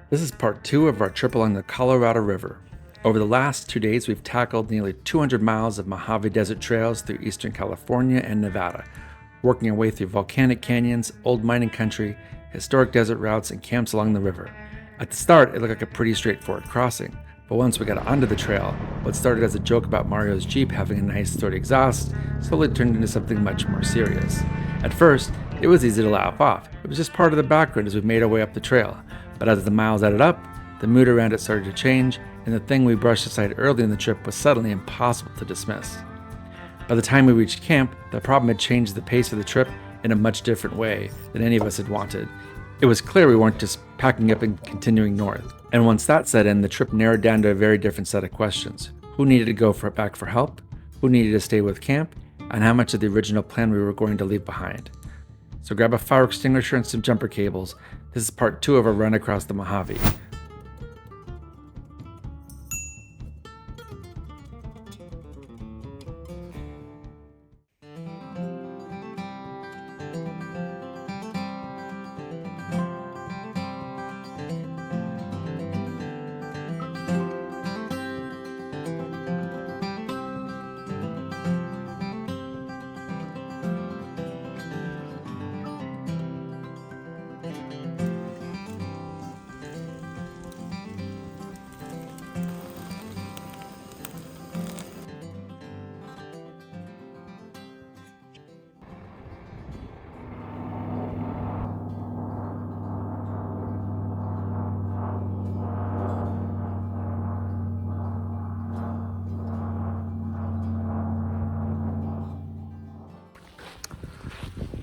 This is part 2 of our trip along the Colorado River. Over the last 2 days, we've tackled nearly 200 miles of Mojave Desert trails through eastern California and Nevada, working our way through volcanic canyons, old mining country, historic desert routes, and camps along the river. At the start, it looked like a pretty straightforward crossing, but once we got onto the trail, what started as a joke about Mario's Jeep having a nice sturdy exhaust slowly turned into something much more serious. At first, it was easy to laugh off. It was just part of the background as we made our way up the trail. But as the miles added up, the mood around it started to change, and the thing we brushed aside early in the trip was suddenly impossible to dismiss. By the time we reached camp, the problem had changed the pace of the trip in a much different way than any of us had wanted. It was clear we weren't just packing up and continuing north. And once that set in, the trip narrowed down to a very different set of questions. Who needed to go back for help? Who needed to stay with camp? And how much of the original plan we were going to leave behind? So grab a fire extinguisher and some jumper cables. This is part 2 of our run across the Mojave.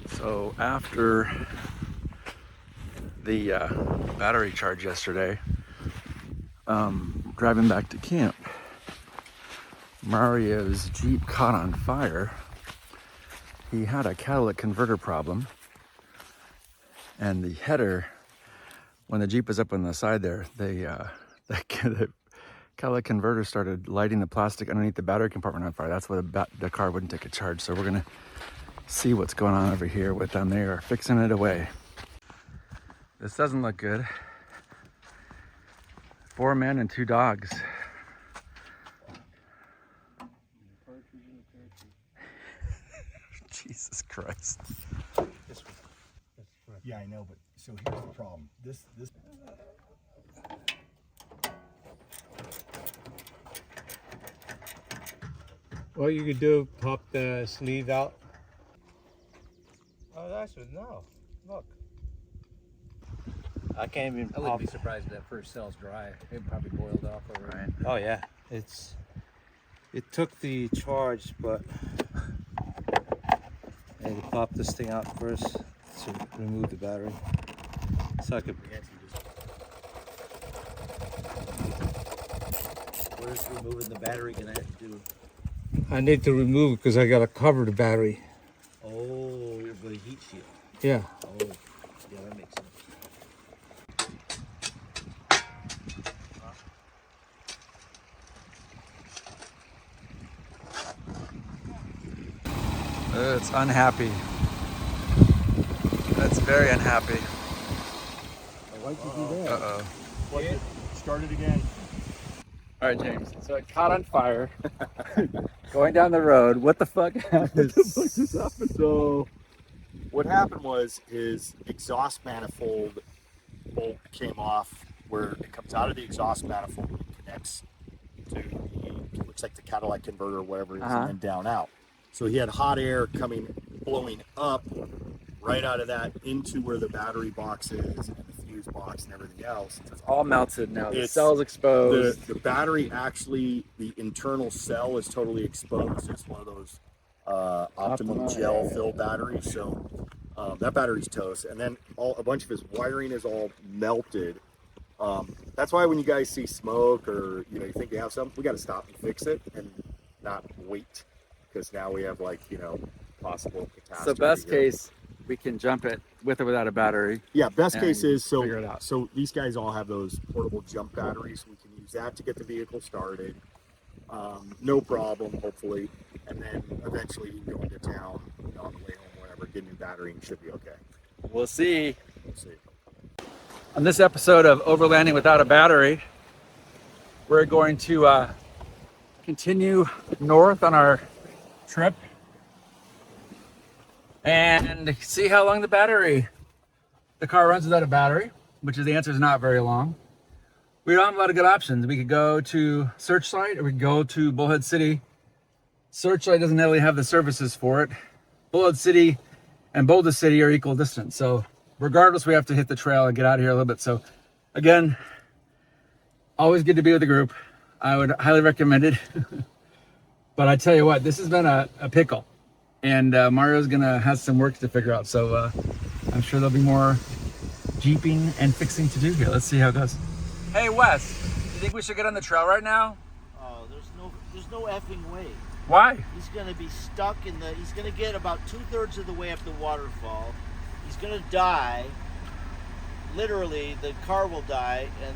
So after the battery charge yesterday, driving back to camp, Mario's Jeep caught on fire. He had a catalytic converter problem, and the header, when the Jeep was up on the side there, the catalytic converter started lighting the plastic underneath the battery compartment on fire. That's why the car wouldn't take a charge. So we're gonna see what's going on over here with them. They are fixing it away. This doesn't look good. 4 men and 2 dogs. Jesus Christ. Yeah, I know, but so here's the problem. This. What you could do, pop the sleeve out. Oh, that's it. No, look. I can't even. I wouldn't be surprised if that first cell's dry. It probably boiled off already. Right. Oh yeah, it took the charge, but I had to pop this thing out first to remove the battery, so I could. What is removing the battery gonna have to do? I need to remove it because I gotta cover the battery. Oh, the heat shield. Yeah. Oh, yeah, that makes sense. It's unhappy. That's very unhappy. Why'd you do that? Uh-oh. Start it again. All right, James. So it caught on fire. Going down the road. What the fuck happened? So, what happened was his exhaust manifold bolt came off where it comes out of the exhaust manifold and connects to the, looks like the catalytic converter or whatever it is, and then down out. So he had hot air blowing up right out of that into where the battery box is and the fuse box and everything else. It's all melted now. The It's- cell's exposed. The battery actually, the internal cell is totally exposed. It's one of those optimum gel fill batteries. So that battery's toast. And then a bunch of his wiring is all melted. That's why when you guys see smoke or you think you have something, we got to stop and fix it and not wait, because now we have possible catastrophe. So best here. case, we can jump it with or without a battery. Yeah, best case is figure it out. so these guys all have those portable jump batteries. We can use that to get the vehicle started. No problem, hopefully. And then eventually you can go into town on the way home, whatever, get a new battery and should be okay. We'll see. We'll see. On this episode of Overlanding Without a Battery, we're going to continue north on our trip and see how long the car runs without a battery, which is the answer is not very long. We don't have a lot of good options. We could go to Searchlight or we could go to Bullhead City. Searchlight doesn't really have the services for it. Bullhead City and Boulder City are equal distance. So regardless, we have to hit the trail and get out of here a little bit. So again, always good to be with a group. I would highly recommend it. But I tell you what, this has been a pickle. And Mario's gonna have some work to figure out. So I'm sure there'll be more jeeping and fixing to do here. Let's see how it goes. Hey Wes, you think we should get on the trail right now? Oh, there's no effing way. Why? He's gonna be stuck he's gonna get about 2/3 of the way up the waterfall. He's gonna die. Literally, the car will die, and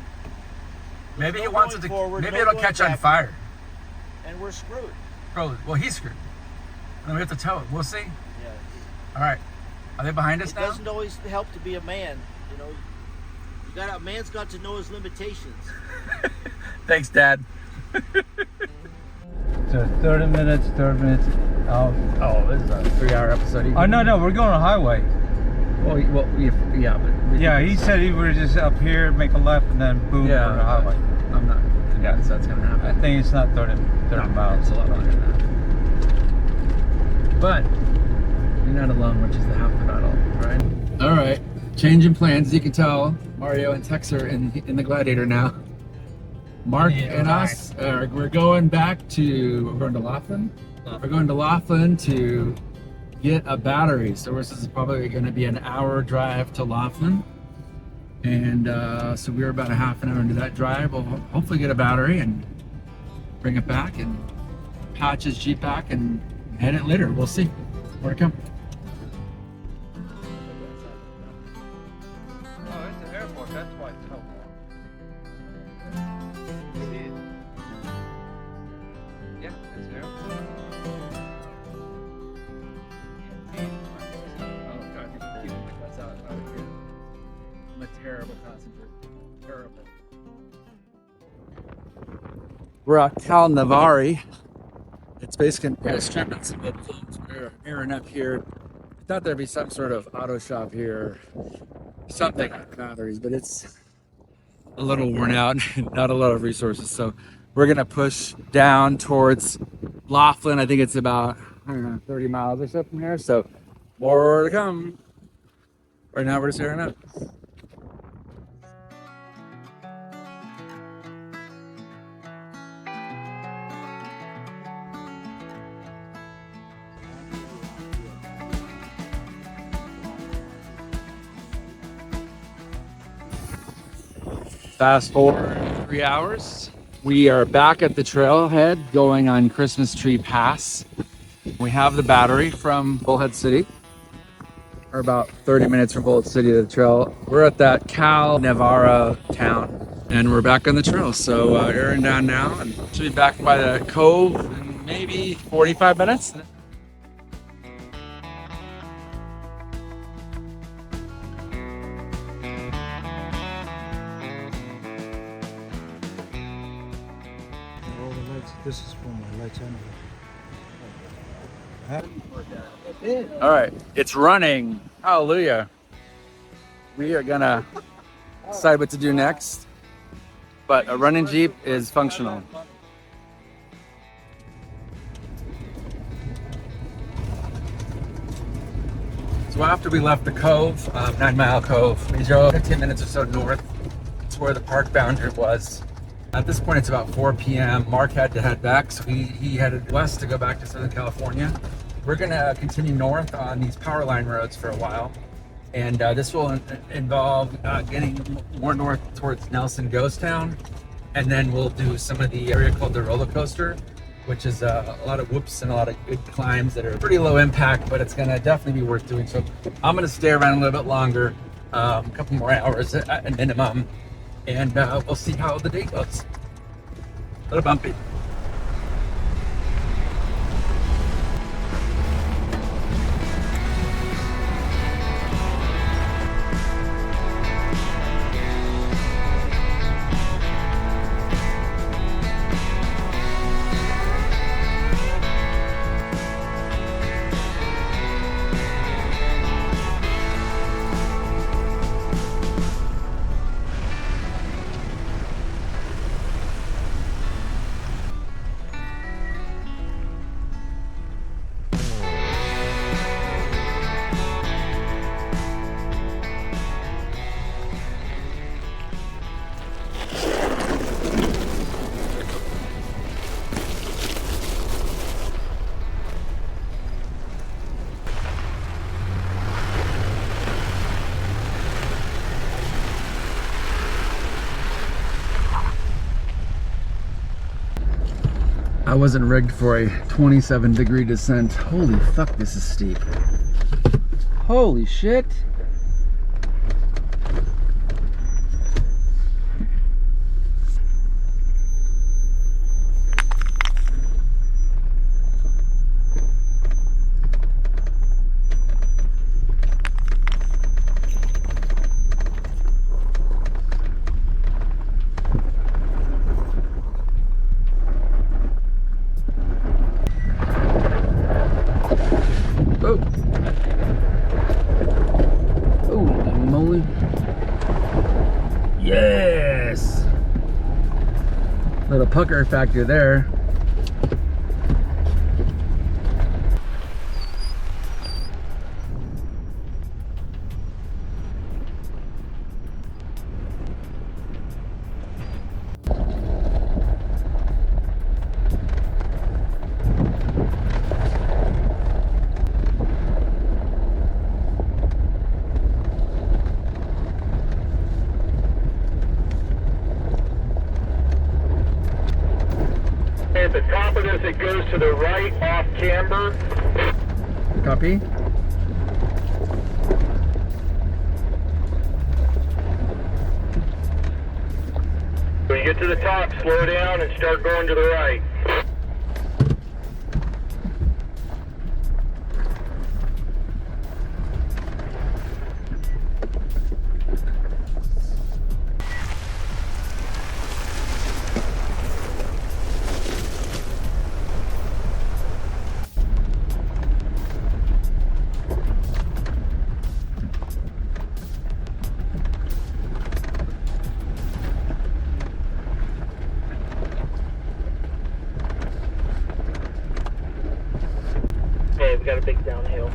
Maybe he no wants it going to. forward, Maybe no it'll going catch on backward, fire. and we're screwed. Bro, well he's screwed. And we have to tow it. We'll see. Yeah. All right. Are they behind us It now? doesn't always help to be a man. You know, a man's got to know his limitations. Thanks, Dad. So 30 minutes, 30 minutes out. Oh, this is a 3-hour episode. Oh, no, we're going on highway. Yeah, but Yeah, he said he would just up here, make a left, and then boom, Yeah, we're on the highway. I'm not convinced that's gonna happen. I think it's not 30 miles. It's a lot longer than that. But you're not alone, which is the half the battle, right? All right, changing plans. As you can tell, Mario and Tex are in the Gladiator now. Mark and us, we're going to Laughlin. We're going to Laughlin to get a battery. So this is probably going to be an hour drive to Laughlin. And so we're about a half an hour into that drive. We'll hopefully get a battery and bring it back and patch his Jeep back and head it later. We'll see. More to come. Oh, it's the airport. That's why it's so long. Yeah, it's the airport. Oh God, you keep my cuts out here. I'm a terrible passenger. Terrible. We're at Cal-Nev-Ari. It's basically a strip and some influence. We're airing up here. I thought there'd be some sort of auto shop here, something with batteries, but it's a little worn out, not a lot of resources. So we're gonna push down towards Laughlin. I think it's about 30 miles or so from here. So more to come. Right now we're just airing up. Fast forward 3 hours. We are back at the trailhead going on Christmas Tree Pass. We have the battery from Bullhead City. We're about 30 minutes from Bullhead City to the trail. We're at that Cal-Nev-Ari town and we're back on the trail. So airing down now and should be back by the cove in maybe 45 minutes. All the lights. This is for my lights anyway. All right, it's running. Hallelujah. We are gonna decide what to do next, but a running Jeep is functional. So after we left the cove, 9 Mile Cove, we drove 15 minutes or so north to where the park boundary was. At this point, it's about 4 p.m. Mark had to head back, so he headed west to go back to Southern California. We're gonna continue north on these Powerline roads for a while. And this will involve getting more north towards Nelson Ghost Town. And then we'll do some of the area called the roller coaster, which is a lot of whoops and a lot of good climbs that are pretty low impact, but it's gonna definitely be worth doing. So I'm gonna stay around a little bit longer, a couple more hours at minimum. And we'll see how the day goes. A little bumpy. I wasn't rigged for a 27-degree descent. Holy fuck, this is steep. Holy shit. Yes! Little pucker factor there. At the top of this, it goes to the right off camber. Copy. When you get to the top, slow down and start going to the right. Okay, we got a big downhill.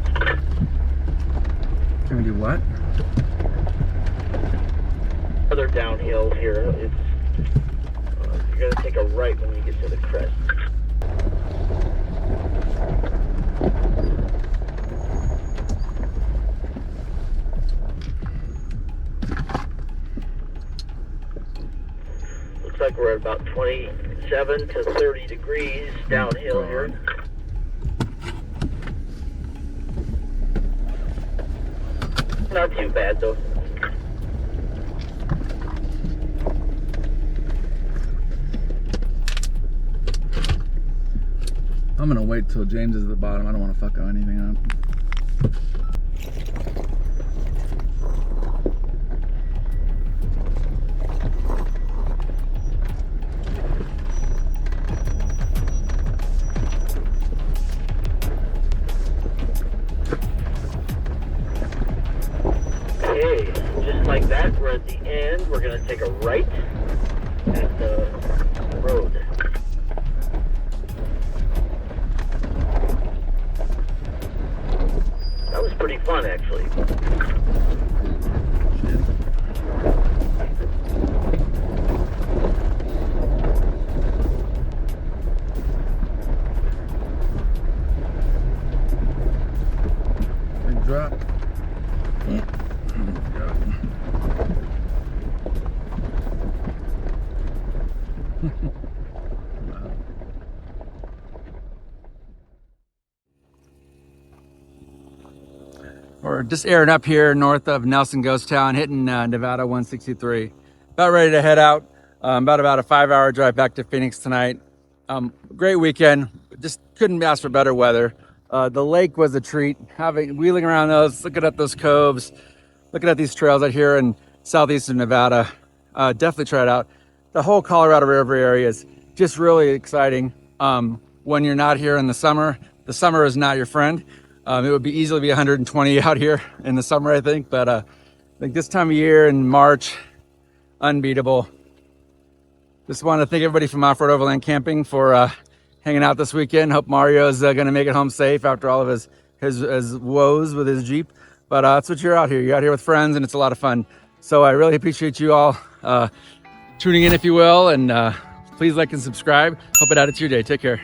Can we do what? Other downhill here. It's you're gonna take a right when you get to the crest. Looks like we're at about 27 to 30 degrees downhill here. Not too bad though. I'm gonna wait till James is at the bottom. I don't want to fuck anything up. Okay, just like that, we're at the end. We're gonna take a right at the road. That was pretty fun, actually. Big drop. We're just airing up here north of Nelson Ghost Town, hitting Nevada 163. About ready to head out. About a 5-hour drive back to Phoenix tonight. Great weekend. Just couldn't ask for better weather. The lake was a treat. Wheeling around those, looking at those coves, looking at these trails out here in southeastern Nevada. Definitely try it out. The whole Colorado River area is just really exciting. When you're not here in the summer is not your friend. It would be easily be 120 out here in the summer, I think. But I think this time of year in March, unbeatable. Just want to thank everybody from Offroad Overland Camping for hanging out this weekend. Hope Mario's going to make it home safe after all of his woes with his Jeep. But that's what you're out here. You're out here with friends, and it's a lot of fun. So I really appreciate you all tuning in, if you will. And please like and subscribe. Hope it added to your day. Take care.